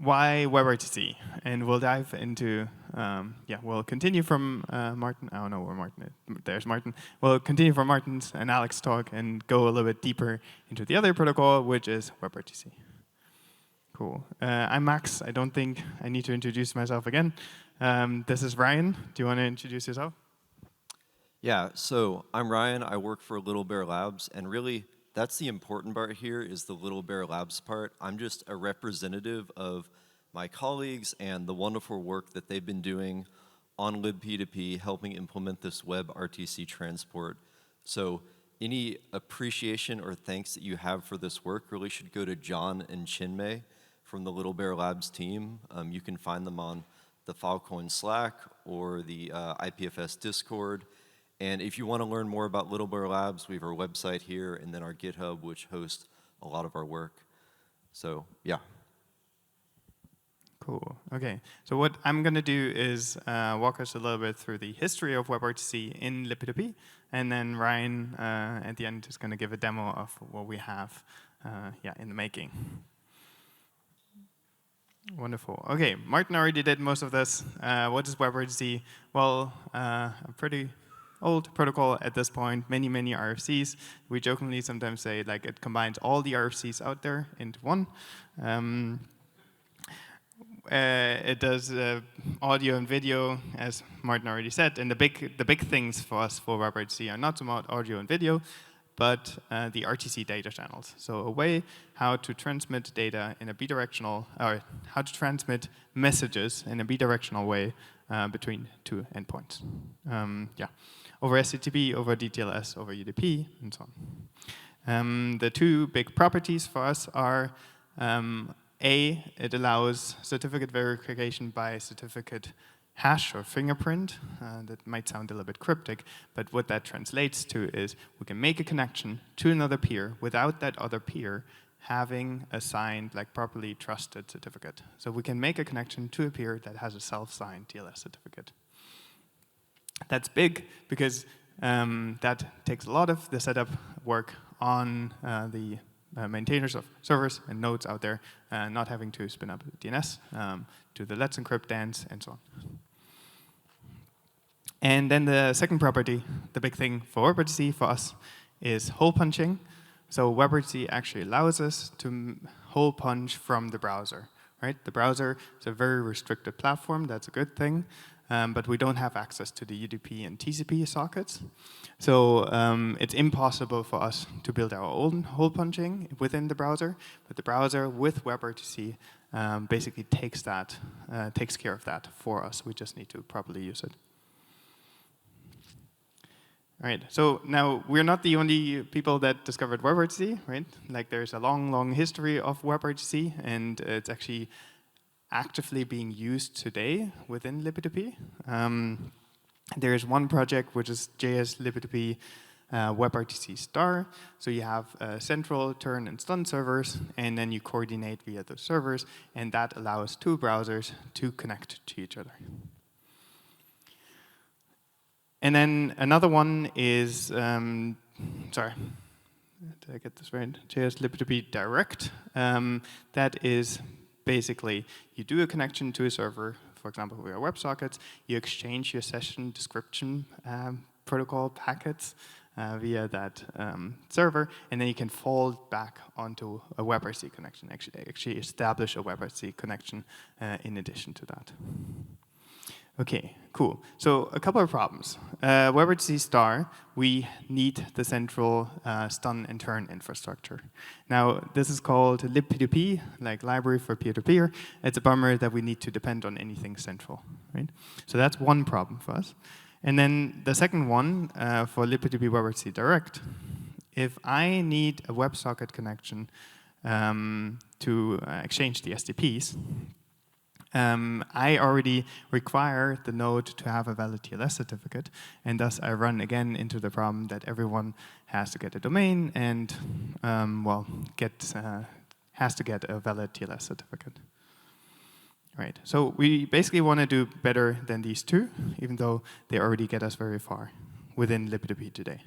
why WebRTC? And we'll dive into, we'll continue from Martin. I don't know where Martin is. There's Martin. We'll continue from Martin's and Alex's talk and go a little bit deeper into the other protocol, which is WebRTC. Cool. I'm Max. I don't think I need to introduce myself again. This is Ryan. Do you want to introduce yourself? Yeah, so I'm Ryan. I work for Little Bear Labs, and really, that's the important part here is the Little Bear Labs part. I'm just a representative of my colleagues and the wonderful work that they've been doing on libp2p, helping implement this WebRTC transport. So any appreciation or thanks that you have for this work really should go to John and Chinmay from the Little Bear Labs team. You can find them on the Filecoin Slack or the IPFS Discord. And if you want to learn more about Little Bear Labs, we have our website here and then our GitHub, which hosts a lot of our work. So, yeah. Cool. OK. So what I'm going to do is walk us a little bit through the history of WebRTC in libp2p. And then Ryan, at the end, is going to give a demo of what we have in the making. Wonderful. OK, Martin already did most of this. What is WebRTC? Well, a pretty old protocol at this point, many RFCs. We jokingly sometimes say like it combines all the RFCs out there into one. It does audio and video, as Martin already said. And the big things for us for WebRTC are not so much audio and video, but the RTC data channels. So a way how to transmit data in a bidirectional, or how to transmit messages in a bidirectional way between two endpoints. Over SCTP, over DTLS, over UDP, and so on. The two big properties for us are A, it allows certificate verification by certificate hash or fingerprint. That might sound a little bit cryptic, but what that translates to is we can make a connection to another peer without that other peer having a signed, like properly trusted certificate. So we can make a connection to a peer that has a self-signed TLS certificate. That's big because that takes a lot of the setup work on the maintainers of servers and nodes out there, not having to spin up DNS, do the Let's Encrypt dance, and so on. And then the second property, the big thing for WebRTC for us, is hole punching. So WebRTC actually allows us to hole punch from the browser. Right? The browser is a very restricted platform. That's a good thing. But we don't have access to the UDP and TCP sockets. So it's impossible for us to build our own hole punching within the browser. But the browser with WebRTC basically takes care of that for us. We just need to properly use it. All right, so now we're not the only people that discovered WebRTC, right? Like there's a long history of WebRTC, and it's actually actively being used today within libp2p. There is one project which is JS libp2p WebRTC star. So you have central, turn, and stun servers, and then you coordinate via those servers, and that allows two browsers to connect to each other. And then another one is, sorry, did I get this right? JS libp2p direct. That is basically, you do a connection to a server, for example, via WebSockets. You exchange your session description protocol packets via that server, and then you can fold back onto a WebRTC connection, actually establish a WebRTC connection in addition to that. OK, cool. So a couple of problems. WebRTC star, we need the central stun and turn infrastructure. Now, this is called libp2p, like library for peer-to-peer. It's a bummer that we need to depend on anything central. Right? So that's one problem for us. And then the second one for libp2p WebRTC direct, if I need a WebSocket connection to exchange the STPs, I already require the node to have a valid TLS certificate, and thus I run again into the problem that everyone has to get a domain and, has to get a valid TLS certificate. Right. So we basically want to do better than these two, even though they already get us very far within libp2p today.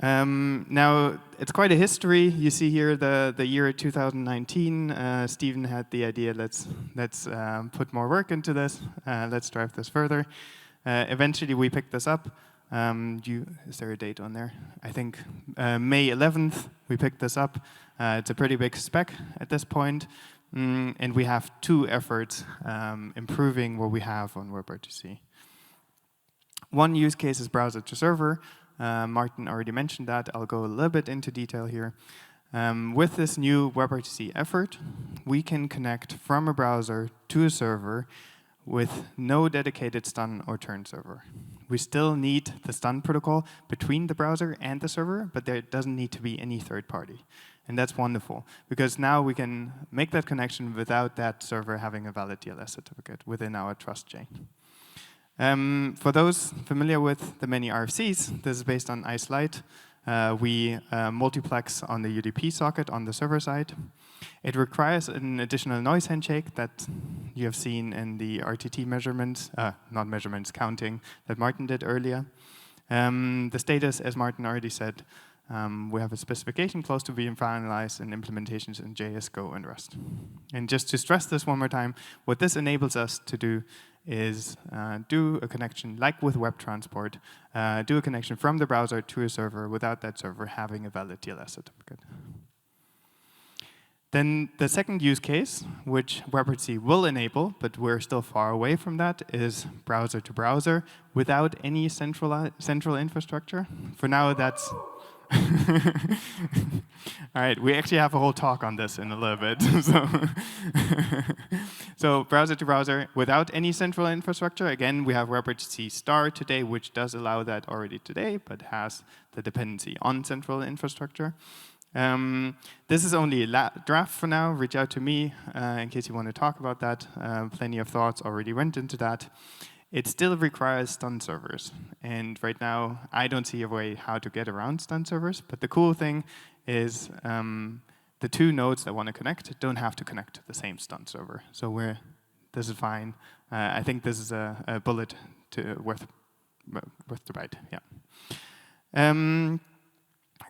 Now, it's quite a history. You see here the year 2019. Stephen had the idea, let's put more work into this. Let's drive this further. Eventually, we picked this up. Is there a date on there? I think May 11th, we picked this up. It's a pretty big spec at this point. And we have 2 efforts improving what we have on WebRTC. One use case is browser to server. Martin already mentioned that. I'll go a little bit into detail here. With this new WebRTC effort, we can connect from a browser to a server with no dedicated stun or turn server. We still need the stun protocol between the browser and the server, but there doesn't need to be any third party. And that's wonderful, because now we can make that connection without that server having a valid DLS certificate within our trust chain. For those familiar with the many RFCs, this is based on IceLight. We multiplex on the UDP socket on the server side. It requires an additional noise handshake that you have seen in the RTT measurements, not measurements, counting that Martin did earlier. The status, as Martin already said, we have a specification close to being finalized and implementations in JS, Go, and Rust. And just to stress this one more time, what this enables us to do is do a connection like with web transport, do a connection from the browser to a server without that server having a valid TLS certificate. Then the second use case, which WebRTC will enable, but we're still far away from that, is browser to browser without any central infrastructure. For now, that's all right, we actually have a whole talk on this in a little bit. So browser to browser without any central infrastructure. Again, we have WebRTC star today, which does allow that already today, but has the dependency on central infrastructure. This is only a draft for now. Reach out to me in case you want to talk about that. Plenty of thoughts already went into that. It still requires stun servers. And right now, I don't see a way how to get around stun servers. But the cool thing is the 2 nodes that want to connect don't have to connect to the same stun server. So this is fine. I think this is a bullet worth the bite. Yeah.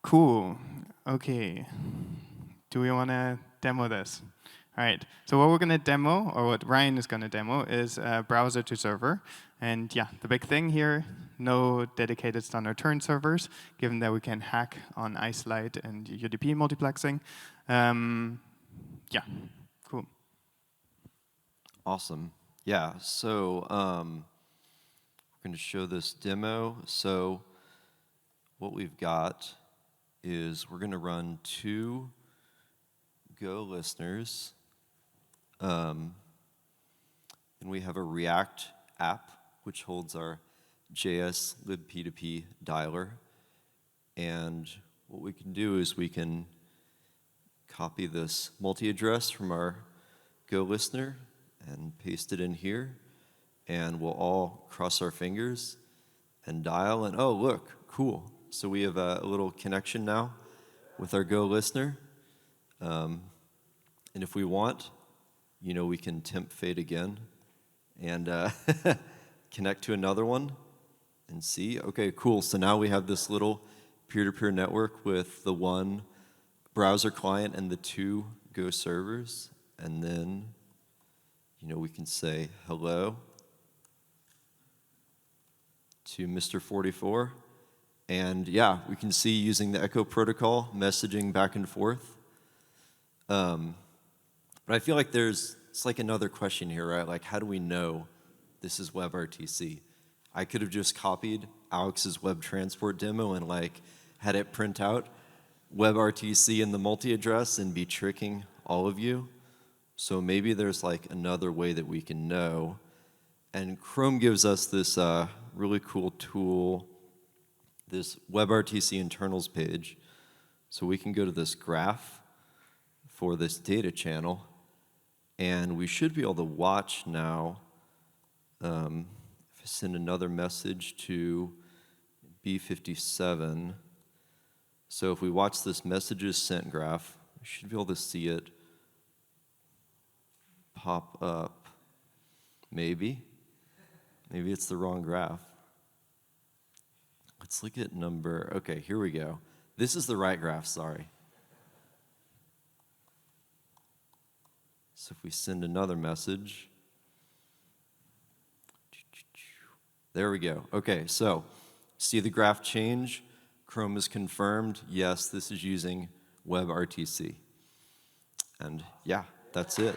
Cool. OK. Do we want to demo this? All right, so what we're going to demo, or what Ryan is going to demo, is browser to server. And yeah, the big thing here, no dedicated stun or turn servers, given that we can hack on IceLight and UDP multiplexing. Yeah, cool. Awesome. Yeah, so we're going to show this demo. So what we've got is we're going to run 2 Go listeners. And we have a React app, which holds our JS libp2p dialer. And what we can do is we can copy this multi-address from our Go listener and paste it in here. And we'll all cross our fingers and dial. And oh, look, cool. So we have a little connection now with our Go listener. And if we want, we can temp fade again and connect to another one and see. OK, cool. So now we have this little peer-to-peer network with the 1 browser client and the 2 Go servers. And then, we can say hello to Mr. 44. And yeah, we can see using the Echo protocol, messaging back and forth. But I feel like it's like another question here, right? Like, how do we know this is WebRTC? I could have just copied Alex's web transport demo and had it print out WebRTC in the multi-address and be tricking all of you. So maybe there's another way that we can know. And Chrome gives us this really cool tool, this WebRTC internals page. So we can go to this graph for this data channel. And we should be able to watch now, if I send another message to B57. So if we watch this messages sent graph, we should be able to see it pop up. Maybe it's the wrong graph. Let's look at number, okay, here we go. This is the right graph, sorry. So if we send another message, there we go. Okay, so see the graph change? Chrome is confirmed. Yes, this is using WebRTC. And yeah, that's it.